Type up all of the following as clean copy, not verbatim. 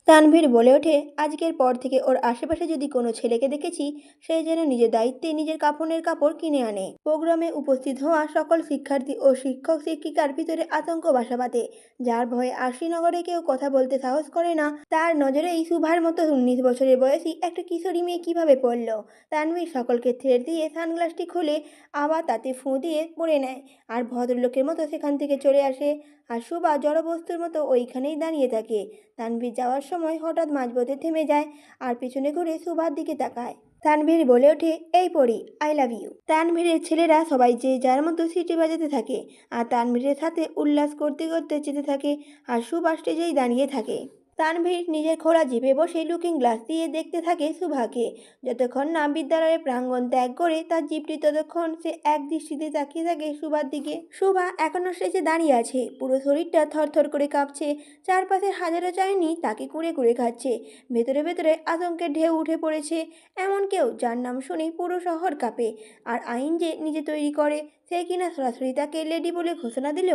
তানভীর বলে ওঠে, আজকের পর থেকে ওর আশেপাশে যদি কোনো ছেলেকে দেখেছি, সে যেন নিজের দায়িত্বে নিজের কাফনের কাপড় কিনে আনে। প্রোগ্রামে উপস্থিত হওয়া সকল শিক্ষার্থী ও শিক্ষক শিক্ষিকার ভিতরে আতঙ্ক বাসা বাঁধে, যার ভয়ে আশিনগরে কেউ কথা বলতে সাহস করে না। তার নজরে এই সুভার মতো 19 বছরের বয়সী একটা কিশোরী মেয়ে কিভাবে পড়ল। তানভীর সকলকে ছেড়ে দিয়ে সানগ্লাসটি খুলে আবার তাতে ফুঁ দিয়ে পড়ে নেয়, আর ভদ্রলোকের মতো সেখান থেকে চলে আসে। আর সুভা জড়বস্তুর মতো ওইখানেই দাঁড়িয়ে থাকে। তানভীর যাওয়ার সময় হঠাৎ মাঝপথে থেমে যায় আর পিছনে ঘুরে সুভার দিকে তাকায়। তানভীর বলে ওঠে, এই পড়ি, আই লাভ ইউ। তানভীরের ছেলেরা সবাই যে যার মতো সিটি বাজাতে থাকে আর তানভীরের সাথে উল্লাস করতে করতে যেতে থাকে, আর সুভা স্টেজেই দাঁড়িয়ে থাকে। তানভীর নিজের খোলা জিভে বসে লুকিং গ্লাস দিয়ে দেখতে থাকে সুভাকে। যতক্ষণ না বিদ্যালয়ের প্রাঙ্গণ ত্যাগ করে তার জিভটি, ততক্ষণ সে এক দৃষ্টিতে তাকিয়ে থাকে সুভার দিকে। সুভা এখনো স্টেজে দাঁড়িয়ে আছে, পুরো শরীরটা থরথর করে কাঁপছে। চারপাশে হাজারো চাইনি তাকে কুড়ে কুড়ে খাচ্ছে। ভেতরে ভেতরে আতঙ্কের ঢেউ উঠে পড়েছে। এমন কেউ যার নাম শুনেই পুরো শহর কাঁপে, আর আইন যে নিজে তৈরি করে, সে কিনা সরাসরি তাকে লেডি বলে ঘোষণা দিল।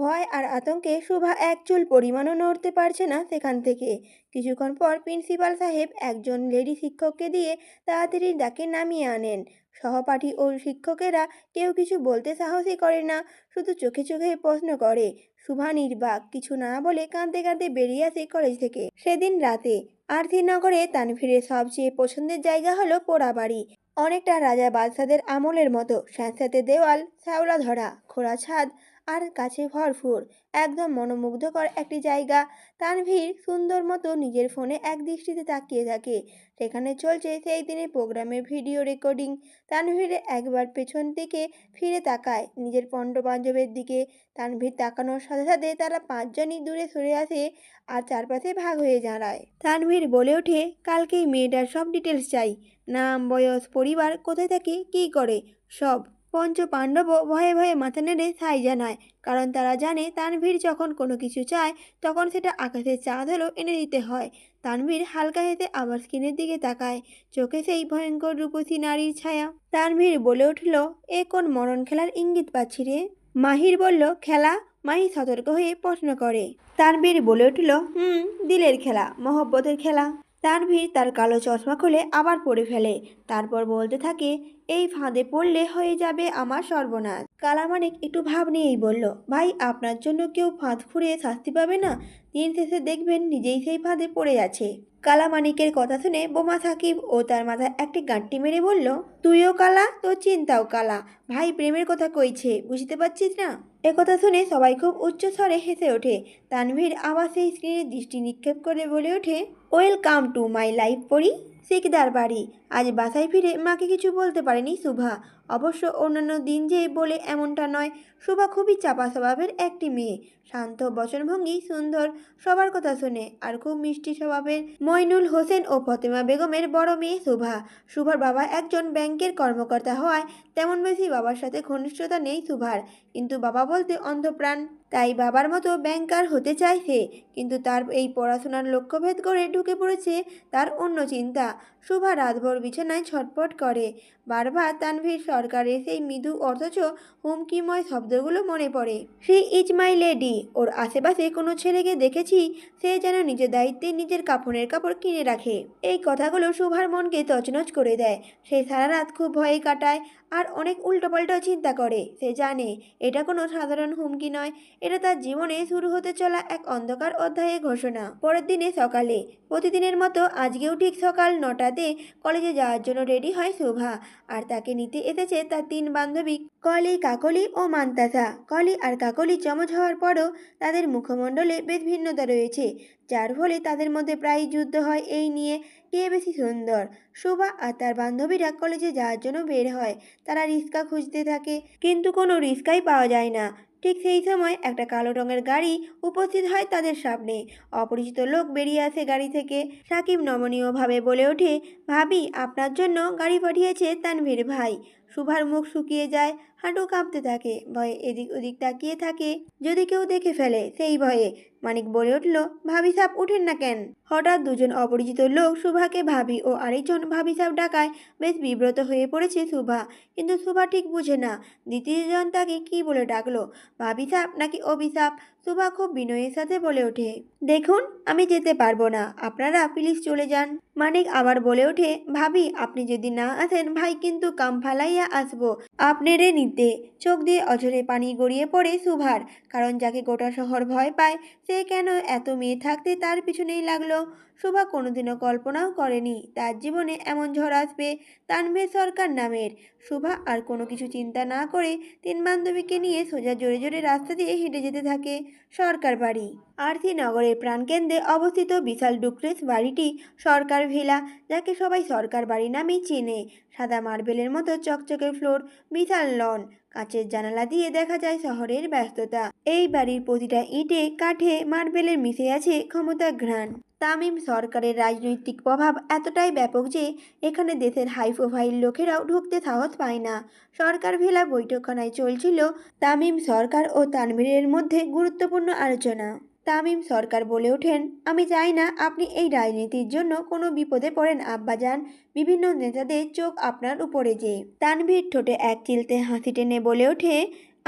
ভয় আর আতঙ্কে সুভা এক চুল পরিমাণও নড়তে পারছে না সেখান থেকে। কিছুক্ষণ পর প্রিন্সিপাল সাহেব একজন লেডি শিক্ষককে দিয়ে তাড়াতাড়ি তাকে নামিয়ে আনেন। সহপাঠী ও শিক্ষকেরা কেউ কিছু বলতে সাহসই করে না, শুধু চোখে চোখে প্রশ্ন করে। সুভা নির্বাক, কিছু না বলে কাঁদতে কাঁদতে বেরিয়ে আসে কলেজ থেকে। সেদিন রাতে আরতিনগরে তানভীরের সবচেয়ে পছন্দের জায়গা হলো পোড়াবাড়ি। অনেকটা রাজা বাদশাদের আমলের মতো, স্যাঁতস্যাঁতে দেওয়াল, শ্যাওলা ধরা খোলা ছাদ, আর কাছে ভরপুর। একদম মনোমুগ্ধকর একটি জায়গা। তানভীর সুন্দর মতো নিজের ফোনে এক দৃষ্টিতে তাকিয়ে থাকে। সেখানে চলছে সেই দিনের প্রোগ্রামের ভিডিও রেকর্ডিং। তানভীর একবার পেছন দিকে ফিরে তাকায় নিজের পণ্ড পাঞ্জবের দিকে। তানভীর তাকানোর সাথে সাথে তারা পাঁচজনই দূরে সরে আসে আর চারপাশে ভাগ হয়ে দাঁড়ায়। তানভীর বলে ওঠে, কালকেই মেয়েটার সব ডিটেলস চাই। নাম, বয়স, পরিবার, কোথায় থাকে, কী করে, সব। পঞ্চ পাণ্ডবও ভয়ে ভয়ে মাথা নেড়ে সাই জানায়, কারণ তারা জানে তানভীর যখন কোনো কিছু চায়, তখন সেটা আকাশের চাঁদ হলেও এনে দিতে হয়। তানভীর হালকা হেসে আবার স্ক্রিনের দিকে তাকায়, চোখে সেই ভয়ঙ্কর রূপসী নারীর ছায়া। তানভীর বলে উঠল, এ কোন মরণ খেলার ইঙ্গিত পাচ্ছি রে। মাহির বলল, খেলা? মাহি সতর্ক হয়ে প্রশ্ন করে। তানভীর বলে উঠল, দিলের খেলা, মহব্বতের খেলা। তানভীর তার কালো চশমা খুলে আবার পড়ে ফেলে, তারপর বলতে থাকে, এই ফাঁদে পড়লে হয়ে যাবে আমার সর্বনাশ। কালামানিক একটু ভাব নিয়েই বলল, ভাই, আপনার জন্য কেউ ফাঁদ ফুঁড়িয়ে শাস্তি পাবে না। দিন শেষে দেখবেন নিজেই সেই ফাঁদে পড়ে আছে। কালামানিকের কথা শুনে বোমা সাকিব ও তার মাথায় একটি গাঁটটি মেরে বলল, তুইও কালা, তোর চিন্তাও কালা। ভাই প্রেমের কথা কইছে, বুঝতে পারছিস না? একথা শুনে সবাই খুব উচ্চ স্বরে হেসে ওঠে। তানভীর আবার সেই স্ক্রিনে দৃষ্টি নিক্ষেপ করে বলে ওঠে, ওয়েলকাম টু মাই লাইফ পরি। শিকদার বাড়ি। আজ বাসায় ফিরে মাকে কিছু বলতে পারেনি শুভা। অবশ্য অন্যান্য দিন যে বলে এমনটা নয়। শুভা খুবই চাপা স্বভাবের একটি মেয়ে, শান্ত বচনভঙ্গি, সুন্দর, সবার কথা শোনে, আর খুব মিষ্টি স্বভাবের। মইনুল হোসেন ও ফতেমা বেগমের বড় মেয়ে শুভা। শুভার বাবা একজন ব্যাংকের কর্মকর্তা হওয়ায় তেমন বেশি বাবার সাথে ঘনিষ্ঠতা নেই শুভার, কিন্তু বাবা বলতে অন্ধপ্রাণ। তাই বাবার মতো ব্যাংকার হতে চায় সে, কিন্তু তার এই পড়াশোনার লক্ষ্যভেদ করে ঢুকে পড়েছে তার অন্য চিন্তা। শুভা রাতভর বিছানায় ছটপট করে। বারবার তানভীর সরকারের সেই মৃদু অথচ হুমকিময় শব্দগুলো মনে পড়ে। She is my lady. ওর আশেপাশে কোনো ছেলেকে দেখেছি, সে যেন নিজের দায়িত্বে নিজের কাফনের কাপড় কিনে রাখে। এই কথাগুলো শুভার মনকে তছনছ করে দেয়। সে সারা রাত খুব ভয়ে কাটায় আর অনেক উল্টোপাল্টা চিন্তা করে। সে জানে এটা কোনো সাধারণ হুমকি নয়, এটা তার জীবনে শুরু হতে চলা এক অন্ধকার অধ্যায়ের ঘোষণা। পরের দিনে সকালে প্রতিদিনের মতো আজকেও ঠিক সকাল 9টাতে কলেজে যাওয়ার জন্য রেডি হয় শোভা, আর তাকে নিতে এসেছে তার 3 বান্ধবী কলি, কাকলি ও মান্তাসা। কলি আর কাকলি জমজ হওয়ার পরও তাদের মুখমণ্ডলে বেশ ভিন্নতা রয়েছে, যার ফলে তাদের মধ্যে প্রায়ই যুদ্ধ হয় এই নিয়ে কে বেশি সুন্দর। শোভা আর তার বান্ধবীরা কলেজে যাওয়ার জন্য বের হয়। তারা রিক্সা খুঁজতে থাকে, কিন্তু কোনো রিক্সাই পাওয়া যায় না। ঠিক সেই সময় একটা কালো রঙের গাড়ি উপস্থিত হয় তাদের সামনে। অপরিচিত লোক বেরিয়ে আসে গাড়ি থেকে। সাকিব নমনীয়ভাবে বলে ওঠে, ভাবি, আপনার জন্য গাড়ি পাঠিয়েছে তানভীর ভাই। শুভার মুখ শুকিয়ে যায়, হাঁটু কাঁপতে থাকে, ভয়ে এদিক ওদিক তাকিয়ে থাকে যদি কেউ দেখে ফেলে সেই ভয়ে। মানিক বলে উঠল, ভাবি সাপ, উঠেন না কেন? হঠাৎ দুজন অপরিচিত লোক শুভাকে ভাবি ও আরেকজন ভাবি সাপ ডাকায় বেশ বিব্রত হয়ে পড়েছে শুভা, কিন্তু শুভা ঠিক বুঝে না দ্বিতীয়জন তাকে কি বলে ডাকলো, ভাবি সাপ নাকি অভিশাপ। সুভা খুব বিনয়ের সাথে বলে ওঠে, দেখুন আমি যেতে পারবো না, আপনারা প্লিজ চলে যান। মানিক আবার বলে ওঠে, ভাবি আপনি যদি না আসেন ভাই কিন্তু কাম ফালাইয়া আসবো আপনারে নিতে। চোখ দিয়ে অঝরে পানি গড়িয়ে পড়ে সুভার, কারণ যাকে গোটা শহর ভয় পায় সে কেন এত মেয়ে থাকতে তার পিছনেই লাগলো। সুভা কোনোদিনও কল্পনাও করেনি তার জীবনে এমন ঝড় আসবে। তানভীর সরকার নামের। সুভা আর কোনো কিছু চিন্তা না করে তিন বান্ধবীকে নিয়ে সোজা জোরে জোরে রাস্তা দিয়ে হেঁটে যেতে থাকে সরকার বাড়ি। আরতি নগরের প্রাণকেন্দ্রে অবস্থিত বিশাল ডুপ্লেক্স বাড়িটি সরকার ভিলা, যাকে সবাই সরকার বাড়ি নামেই চেনে। সাদা মার্বেলের মতো চকচকে ফ্লোর, বিশাল লন, কাঁচের জানালা দিয়ে দেখা যায় শহরের ব্যস্ততা। এই বাড়ির প্রতিটা ইটে কাঠে মার্বেলের মিশে আছে ক্ষমতা ঘ্রাণ। তামিম সরকারের রাজনৈতিক প্রভাব এতটাই ব্যাপক যে এখানে দেশের হাই প্রোফাইল লোকেরাও ঢুকতে সাহস পায় না। সরকার ভিলা বৈঠকখানায় চলছিল তামিম সরকার ও তানভীরের মধ্যে গুরুত্বপূর্ণ আলোচনা। তামিম সরকার বলে ওঠেন, আমি চাই না আপনি এই রাজনীতির জন্য কোনো বিপদে পড়েন আব্বাজান। বিভিন্ন নেতাদের চোখ আপনার উপরে যে। তানভীর ঠোঁটে এক চিলতে হাসি টেনে বলে ওঠে,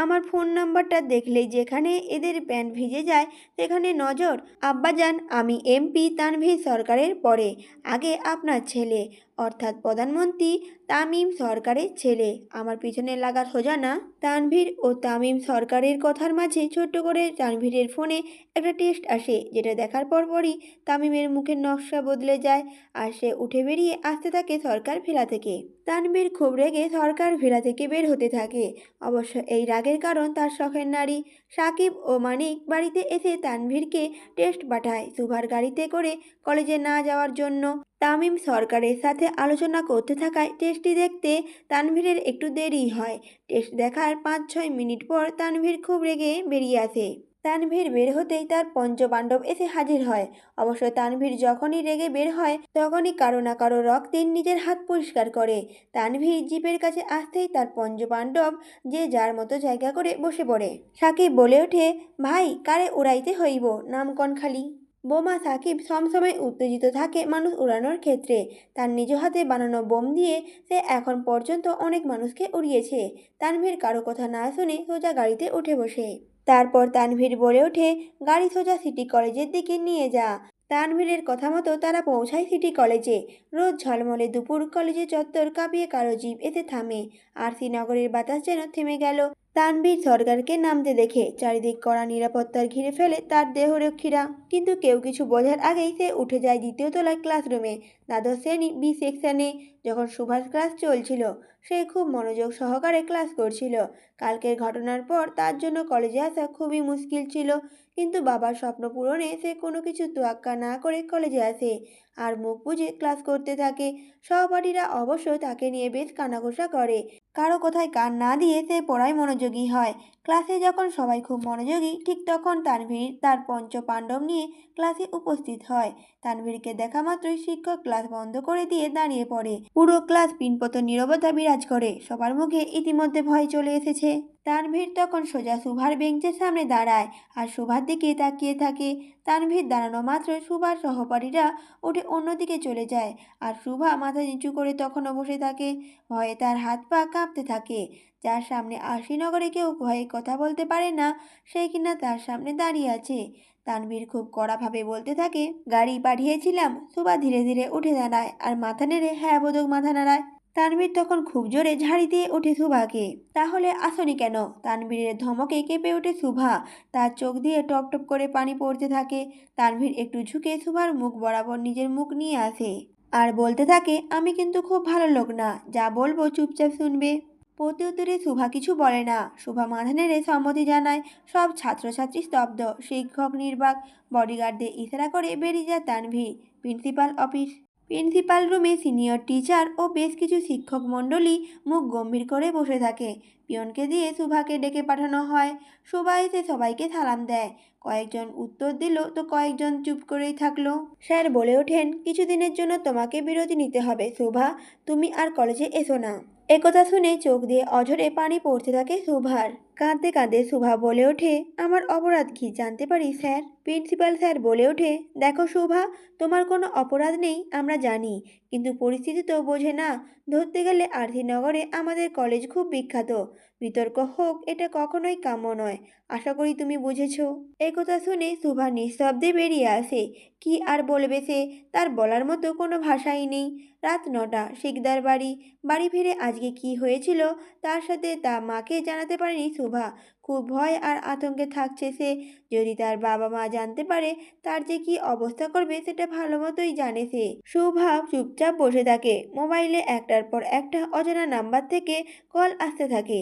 আমার ফোন নাম্বারটা দেখলেই যেখানে এদের প্যান্ট ভিজে যায় সেখানে নজর। আব্বাজান আমি এমপি তানভীর সরকারের পরে, আগে আপনার ছেলে অর্থাৎ প্রধানমন্ত্রী তামিম সরকারের ছেলে আমার পিছনে লাগা সোজা না। তানভীর ও তামিম সরকারের কথার মাঝে ছোট্ট করে তানভীরের ফোনে একটা টেক্সট আসে, যেটা দেখার পরপরই তামিমের মুখের নকশা বদলে যায় আর সে উঠে বেরিয়ে আসতে থাকে সরকার ভিলা থেকে। তানভীর খুব রেগে সরকার ভিলা থেকে বের হতে থাকে। অবশ্য এই রাগের কারণ তার শখের নারী সাকিব ও মানিক বাড়িতে এসে তানভীরকে টেস্ট পাঠায় সুভার গাড়িতে করে কলেজে না যাওয়ার জন্য। তামিম সরকারের সাথে আলোচনা করতে থাকায় টেস্টটি দেখতে তানভীরের একটু দেরি হয়। টেস্ট দেখার ৫-৬ মিনিট পর তানভীর খুব রেগে বেরিয়ে আসে। তানভীর বের হতেই তার পঞ্চপাণ্ডব এসে হাজির হয়। অবশ্য তানভীর যখনই রেগে বের হয় তখনই কারো না কারো রক্তে নিজের হাত পরিষ্কার করে। তানভীর জিপের কাছে আসতেই তার পঞ্চপাণ্ডব যে যার মতো জায়গা করে বসে পড়ে। সাকিব বলে ওঠে, ভাই কারে উড়াইতে হইব, নাম কন খালি। বোমা সাকিব সবসময় উত্তেজিত থাকে মানুষ উড়ানোর ক্ষেত্রে। তার নিজ হাতে বানানো বোম দিয়ে সে এখন পর্যন্ত অনেক মানুষকে উড়িয়েছে। তানভীর কারো কথা না শুনে সোজা গাড়িতে উঠে বসে। তারপর তানভীর বলে ওঠে, গাড়ি সোজা সিটি কলেজের দিকে নিয়ে যা। তানভীরের কথা মতো তারা পৌঁছায় সিটি কলেজে। রোদ ঝলমলে দুপুর, কলেজে চত্বর কাঁপিয়ে কারো জিপ এসে থামে। আর শ্রীনগরের বাতাস যেন থেমে গেল তানভীর সরকারকে নামতে দেখে। চারিদিক কড়া নিরাপত্তার ঘিরে ফেলে তার দেহরক্ষীরা, কিন্তু কেউ কিছু বোঝার আগেই সে উঠে যায় দ্বিতীয় তলায় ক্লাসরুমে, দ্বাদশ শ্রেণী বি সেকশনে। যখন সুভাষ ক্লাস চলছিল সে খুব মনোযোগ সহকারে ক্লাস করছিল। কালকের ঘটনার পর তার জন্য কলেজে আসা খুবই মুশকিল ছিল, কিন্তু বাবার স্বপ্ন পূরণে সে কোনো কিছু তোয়াক্কা না করে কলেজে আসে আর মুখ বুজে ক্লাস করতে থাকে। সহপাঠীরা অবশ্য তাকে নিয়ে বেশ কানাঘোষা করে। কারো কথায় কান না দিয়ে সে পড়ায় মনোযোগী হয়। ক্লাসে যখন সবাই খুব মনোযোগী ঠিক তখন তানভীর তার পঞ্চ পাণ্ডব নিয়ে ক্লাসে উপস্থিত হয়। তানভীরকে দেখা মাত্রই শিক্ষক ক্লাস বন্ধ করে দিয়ে দাঁড়িয়ে পড়ে। পুরো ক্লাস পিনপত নীরবতা বিরাজ করে, সবার মুখে ইতিমধ্যে ভয় চলে এসেছে। তানভীর তখন সোজা সুভার বেঞ্চের সামনে দাঁড়ায় আর সুভার দিকে তাকিয়ে থাকে। তানভীর দাঁড়ানো মাত্র সুভার সহপাঠীরা উঠে অন্যদিকে চলে যায় আর সুভা মাথা নিচু করে তখনও বসে থাকে। ভয়ে তার হাত পা কাঁপতে থাকে। যার সামনে আশিনগরে কেউ ভয়ে কথা বলতে পারে না সে কিনা তার সামনে দাঁড়িয়ে আছে। তানভীর খুব কড়াভাবে বলতে থাকে, গাড়ি পাঠিয়েছিলাম। সুভা ধীরে ধীরে উঠে দাঁড়ায় আর মাথা নেড়ে হ্যাঁ বোধক মাথা নাড়ায়। তানভীর তখন খুব জোরে ঝাড়ি দিয়ে ওঠে সুভাকে। তাহলে আসনি কেন? তানভীরের ধমকে কেঁপে ওঠে সুভা। তার চোখ দিয়ে টপ টপ করে পানি পড়তে থাকে। তানভীর একটু ঝুঁকে সুভার মুখ বরাবর নিজের মুখ নিয়ে আসে আর বলতে থাকে, আমি কিন্তু খুব ভালো লোক না, যা বলবো চুপচাপ শুনবে। প্রত্যুত্তরে সুভা কিছু বলে না। সুভা মাথা নেড়ে সম্মতি জানায়। সব ছাত্রছাত্রী স্তব্ধ। শিক্ষক নির্বাক। বডিগার্ডদের ইশারা করে বেরিয়ে যায় তানভীর। Principal office. প্রিন্সিপাল রুমে সিনিয়র টিচার ও বেশ কিছু শিক্ষক মণ্ডলী মুখ গম্ভীর করে বসে থাকে। পিয়নকে দিয়ে সুভাকে ডেকে পাঠানো হয়। সুভা এসে সবাইকে সালাম দেয়। কয়েকজন উত্তর দিল তো কয়েকজন চুপ করেই থাকলো। স্যার বলে ওঠেন, কিছুদিনের জন্য তোমাকে বিরতি নিতে হবে সুভা, তুমি আর কলেজে এসো না। একথা শুনে চোখ দিয়ে অঝরে পানি পড়তে থাকে সুভার। কাঁদতে কাঁদতে সুভা বলে ওঠে, আমার অপরাধ কি জানতে পারি স্যার? প্রিন্সিপাল স্যার বলে ওঠে, দেখো সুভা, তোমার কোনো অপরাধ নেই আমরা জানি, কিন্তু পরিস্থিতি তো বোঝে না। ধরতে গেলে আরতিনগরে আমাদের কলেজ খুব বিখ্যাত। বিতর্ক হোক এটা কখনোই কাম্য নয়। আশা করি তুমি বুঝেছো। এই কথা শুনে সুভা নিঃশব্দে বেরিয়ে আসে। কি আর বলবে সে? তার বলার মতো কোনো ভাষাই নেই। রাত 9টা, শিকদার বাড়ি। বাড়ি ফিরে আজকে কি হয়েছিল তার সাথে তা মাকে জানাতে পারেনি সুভা। খুব ভয় আর আতঙ্কে থাকছে সে। যদি তার বাবা মা জানতে পারে তার যে কি অবস্থা করবে সেটা ভালো মতোই জানে সে। সুভা চুপচাপ বসে থাকে। মোবাইলে একটার পর একটা অজানা নাম্বার থেকে কল আসতে থাকে।